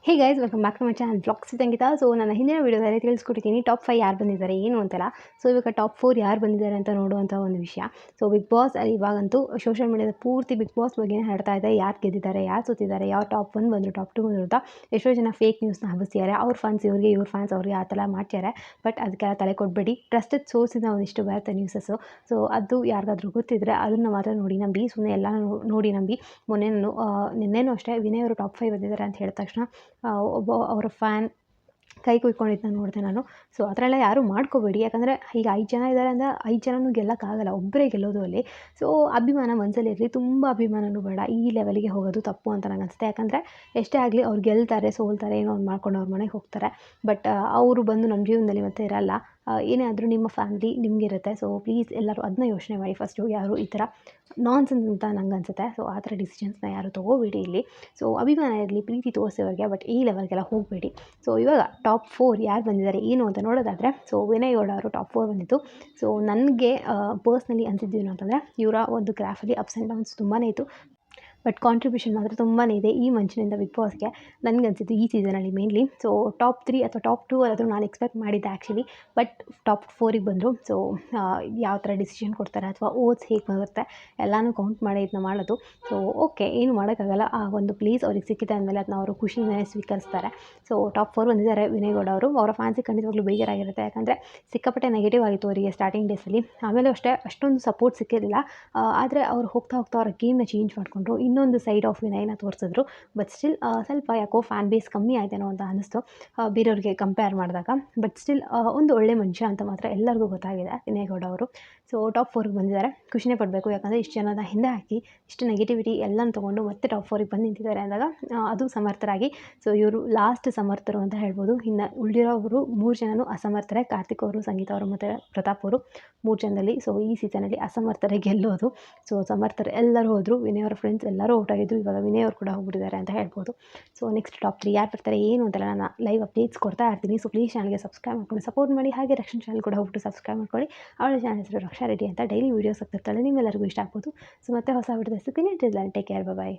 Hey guys welcome back to my channel vlogs with Ankita. So ನನ್ನ ಹಿಂದಿನ ವೀಡಿಯೋದಲ್ಲಿ ತಿಳಿಸ್ಕೊಟ್ಟಿದ್ದೀನಿ top 5 ಯಾರು ಬಂದಿದ್ದಾರೆ ಏನು ಅಂತೆಲ್ಲ. ಸೊ ಇವಾಗ ಟಾಪ್ 4 ಯಾರು ಬಂದಿದ್ದಾರೆ ಅಂತ ನೋಡುವಂಥ ಒಂದು ವಿಷಯ. ಸೊ ಬಿಗ್ ಬಾಸ್ ಅಲ್ಲಿ ಇವಾಗಂತೂ ಸೋಷಿಯಲ್ ಮೀಡಿಯಾದ ಪೂರ್ತಿ ಬಿಗ್ ಬಾಸ್ ಬಗ್ಗೆ ಹೇಳ್ತಾ ಇದೆ. ಯಾರು ಗೆದ್ದಿದ್ದಾರೆ, ಯಾರು ಸೋತಿದ್ದಾರೆ, ಯಾವ ಟಾಪ್ 1 ಬಂದರು, ಟಾಪ್ 2 ಬಂದರು ಅಂತ ಎಷ್ಟೋ ಜನ ಫೇಕ್ ನ್ಯೂಸ್ನ ಹಬ್ಬಿಸ್ತಿದ್ದಾರೆ. ಅವ್ರ ಫ್ಯಾನ್ಸ್ ಇವ್ರಿಗೆ, ಇವ್ರ ಫ್ಯಾನ್ಸ್ ಅವ್ರಿಗೆ ಆ ಥರ ಮಾಡ್ತಿದ್ದಾರೆ. ಬಟ್ ಅದಕ್ಕೆಲ್ಲ ತಲೆ ಕೊಡಬೇಡಿ. ಟ್ರಸ್ಟೆಡ್ ಸೋರ್ಸಿಂದ ಒಂದಿಷ್ಟು ಬರುತ್ತೆ ನ್ಯೂಸಸ್ಸು. ಸೊ ಅದು ಯಾರಿಗಾದ್ರೂ ಗೊತ್ತಿದ್ದರೆ ಅದನ್ನು ಮಾತ್ರ ನೋಡಿ ನಂಬಿ, ಸುಮ್ಮನೆ ಎಲ್ಲ ನೋಡಿ ನಂಬಿ. ಮೊನ್ನೆ ನಾನು ನಿನ್ನೆನೂ ಅಷ್ಟೇ ವಿನಯ್ ಅವರು ಟಾಪ್ 5 ಬಂದಿದ್ದಾರೆ ಅಂತ ಹೇಳಿದ ತಕ್ಷಣ ಒಬ್ಬ ಅವರ ಫ್ಯಾನ್ ಕೈ ಕುಯ್ಕೊಂಡಿದ್ದನ್ನ ನೋಡಿದೆ ನಾನು. ಸೊ ಆ ಥರ ಎಲ್ಲ ಯಾರೂ ಮಾಡ್ಕೋಬೇಡಿ. ಯಾಕಂದರೆ ಈಗ 5 ಜನ ಇದ್ದಾರೆ ಅಂದರೆ 5 ಜನನೂ ಗೆಲ್ಲಕ್ಕಾಗಲ್ಲ, ಒಬ್ಬರೇ ಗೆಲ್ಲೋದು ಅಲ್ಲಿ. ಸೊ ಅಭಿಮಾನ ಮನಸ್ಸಲ್ಲಿ ಇರಲಿ, ತುಂಬ ಅಭಿಮಾನನೂ ಬೇಡ. ಈ ಲೆವೆಲ್ಗೆ ಹೋಗೋದು ತಪ್ಪು ಅಂತ ನಂಗೆ ಅನಿಸುತ್ತೆ. ಯಾಕಂದರೆ ಎಷ್ಟೇ ಆಗಲಿ ಅವ್ರು ಗೆಲ್ತಾರೆ, ಸೋಲ್ತಾರೆ, ಏನೋ ಒಂದು ಮಾಡ್ಕೊಂಡು ಅವ್ರ ಮನೆಗೆ ಹೋಗ್ತಾರೆ. ಬಟ್ ಅವರು ಬಂದು ನಮ್ಮ ಜೀವನದಲ್ಲಿ ಮತ್ತೆ ಇರಲ್ಲ. ಏನೇ ಆದರೂ ನಿಮ್ಮ ಫ್ಯಾಮಿಲಿ ನಿಮಗಿರುತ್ತೆ. ಸೊ ಪ್ಲೀಸ್ ಎಲ್ಲರೂ ಅದನ್ನ ಯೋಚನೆ ಮಾಡಿ ಫಸ್ಟು. ಯಾರು ಈ ಥರ ನಾನ್ಸೆನ್ಸ್ ಅಂತ ನಂಗೆ ಅನಿಸುತ್ತೆ. ಸೊ ಆ ಥರ ಡಿಸಿಷನ್ಸ್ನ ಯಾರು ತೊಗೋಬೇಡಿ ಇಲ್ಲಿ. ಸೊ ಅಭಿಮಾನ ಇರಲಿ, ಪ್ರೀತಿ ತೋರಿಸೋರಿಗೆ, ಬಟ್ ಈ ಲೆವೆಲ್ಗೆಲ್ಲ ಹೋಗಬೇಡಿ. ಸೊ ಇವಾಗ ಟಾಪ್ 4 ಯಾರು ಬಂದಿದ್ದಾರೆ ಏನು ಅಂತ ನೋಡೋದಾದರೆ, ಸೊ ವಿನಯ್ ಗೌಡ ಅವರು ಟಾಪ್ 4 ಬಂದಿತ್ತು. ಸೊ ನನಗೆ ಪರ್ಸ್ನಲಿ ಅನಿಸಿದ್ದು ಏನು ಅಂತಂದರೆ, ಇವರ ಒಂದು ಗ್ರಾಫಲ್ಲಿ ಅಪ್ಸ್ ಆ್ಯಂಡ್ ಡೌನ್ಸ್ ತುಂಬಾ ಇತ್ತು. ಬಟ್ ಕಾಂಟ್ರಿಬ್ಯೂಷನ್ ಮಾತ್ರ ತುಂಬಾ ಇದೆ ಈ ಮಂಚಿನಿಂದ ಬಿಗ್ ಬಾಸ್ಗೆ. ನನಗನ್ಸಿದ್ದು ಈ ಸೀಸನಲ್ಲಿ ಮೇನ್ಲಿ. ಸೊ ಟಾಪ್ 3 ಅಥವಾ ಟಾಪ್ 2 ಅಲ್ಲಾದರೂ ನಾನು ಎಕ್ಸ್ಪೆಕ್ಟ್ ಮಾಡಿದ್ದೆ ಆ್ಯಕ್ಚುಲಿ. ಬಟ್ ಟಾಪ್ 4ಗೆ ಬಂದರು. ಸೊ ಯಾವ ಥರ ಡಿಸಿಷನ್ ಕೊಡ್ತಾರೆ ಅಥವಾ ಓಟ್ಸ್ ಹೇಗೆ ಬರುತ್ತೆ ಎಲ್ಲನೂ ಕೌಂಟ್ ಮಾಡಿ ಇದನ್ನ ಮಾಡೋದು. ಸೊ ಓಕೆ, ಏನು ಮಾಡೋಕ್ಕಾಗಲ್ಲ. ಆ ಒಂದು ಪ್ಲೇಸ್ ಅವ್ರಿಗೆ ಸಿಕ್ಕಿದೆ ಅಂದಮೇಲೆ ಅದನ್ನ ಅವರು ಖುಷಿಯಿಂದಲೇ ಸ್ವೀಕರಿಸ್ತಾರೆ. ಸೊ ಟಾಪ್ 4 ಬಂದಿದ್ದಾರೆ ವಿನಯ್ ಗೌಡ ಅವರು. ಅವರ ಫ್ಯಾನ್ಸಿಗೆ ಖಂಡಿತವಾಗ್ಲೂ ಬೇಜಾರಾಗಿರುತ್ತೆ. ಯಾಕಂದರೆ ಸಿಕ್ಕಾಪಟ್ಟೆ ನೆಗೆಟಿವ್ ಆಗಿತ್ತು ಅವರಿಗೆ ಸ್ಟಾರ್ಟಿಂಗ್ ಡೇಸಲ್ಲಿ. ಆಮೇಲೆ ಅಷ್ಟೇ ಅಷ್ಟೊಂದು ಸಪೋರ್ಟ್ ಸಿಕ್ಕಿರಲಿಲ್ಲ. ಆದರೆ ಅವ್ರು ಹೋಗ್ತಾ ಹೋಗ್ತಾ ಅವರ ಗೇಮ್ನ ಚೇಂಜ್ ಮಾಡಿಕೊಂಡ್ರು. ಇನ್ನೊಂದು ಸೈಡ್ ಆಫ್ ವಿನಯ್ನ ತೋರಿಸಿದ್ರು. ಬಟ್ ಸ್ಟಿಲ್ ಸ್ವಲ್ಪ ಯಾಕೋ ಫ್ಯಾನ್ ಬೇಸ್ ಕಮ್ಮಿ ಆಯ್ತೇನೋ ಅಂತ ಅನ್ನಿಸ್ತು ಬೇರೆಯವ್ರಿಗೆ ಕಂಪೇರ್ ಮಾಡಿದಾಗ. ಬಟ್ ಸ್ಟಿಲ್ ಒಂದು ಒಳ್ಳೆ ಮನುಷ್ಯ ಅಂತ ಮಾತ್ರ ಎಲ್ಲರಿಗೂ ಗೊತ್ತಾಗಿದೆ ವಿನಯ್ ಗೌಡ ಅವರು. ಸೊ ಟಾಪ್ 4ಗೆ ಬಂದಿದ್ದಾರೆ. ಖುಷಿನೇ ಪಡಬೇಕು. ಯಾಕಂದರೆ ಇಷ್ಟು ಜನದ ಹಿಂದೆ ಹಾಕಿ ಇಷ್ಟು ನೆಗೆಟಿವಿಟಿ ಎಲ್ಲನೂ ತೊಗೊಂಡು ಮತ್ತೆ ಟಾಪ್ 4ಗೆ ಬಂದು ನಿಂತಿದ್ದಾರೆ ಅಂದಾಗ ಅದು ಸಮರ್ಥರಾಗಿ. ಸೊ ಇವರು ಲಾಸ್ಟ್ ಸಮರ್ಥರು ಅಂತ ಹೇಳ್ಬೋದು. ಇನ್ನು ಉಳಿದಿರೋರು 3 ಜನನೂ ಅಸಮರ್ಥರೇ. ಕಾರ್ತಿಕ್ ಅವರು, ಸಂಗೀತ ಅವರು ಮತ್ತು ಪ್ರತಾಪ್ ಅವರು 3 ಜನದಲ್ಲಿ. ಸೊ ಈ ಸೀಸನಲ್ಲಿ ಅಸಮರ್ಥರೇ ಗೆಲ್ಲೋದು. ಸೊ ಸಮರ್ಥರು ಎಲ್ಲರೂ ಹೋದರು. ವಿನಯ್ ಅವರ ಫ್ರೆಂಡ್ಸ್ ಎಲ್ಲರೂ ಔಟ್ ಆಗಿದ್ರು. ಇವಾಗ ವಿನಯ್ ಅವರು ಕೂಡ ಹೋಗ್ಬಿಟ್ಟಿದ್ದಾರೆ ಅಂತ ಹೇಳ್ಬೋದು. ಸೊ ನೆಕ್ಸ್ಟ್ ಟಾಪ್ 3 ಯಾರು ಬರ್ತಾರೆ ಏನು ಅಂತೆಲ್ಲ ನಾನು ಲೈವ್ ಅಪ್ಡೇಟ್ಸ್ ಕೊಡ್ತಾ ಇರ್ತೀನಿ. ಸೊ ಪ್ಲೀಸ್ ಚಾನಲ್ಗೆ ಸಬ್ಸ್ಕ್ರೈಬ್ ಮಾಡ್ಕೊಂಡು ಸಪೋರ್ಟ್ ಮಾಡಿ. ಹಾಗೆ ರಕ್ಷಣಾ ಚಾನಲ್ ಕೂಡ ಹೋಗ್ಬಿಟ್ಟು ಸಬ್ಸ್ಕ್ರೈಬ್ ಮಾಡ್ಕೊಳ್ಳಿ. ಅವಳ ಚಾನಲ್ ಹೆಸರು ರಕ್ಷಾ ರೆಡ್ಡಿ ಅಂತ. ಡೈಲಿ ವೀಡಿಯೋಸ್ ಆಗ್ತಿರ್ತಾಳೆ, ನಿಮ್ಮೆಲ್ಲರಿಗೂ ಇಷ್ಟ ಆಗ್ಬೋದು. ಸೊ ಮತ್ತೆ ಹೊಸ ವಿಡಿಯೋದಲ್ಲಿ ಸಿಗ್ತೀನಿ. ಟೇಕ್ ಕೇರ್, ಬಾಯ್.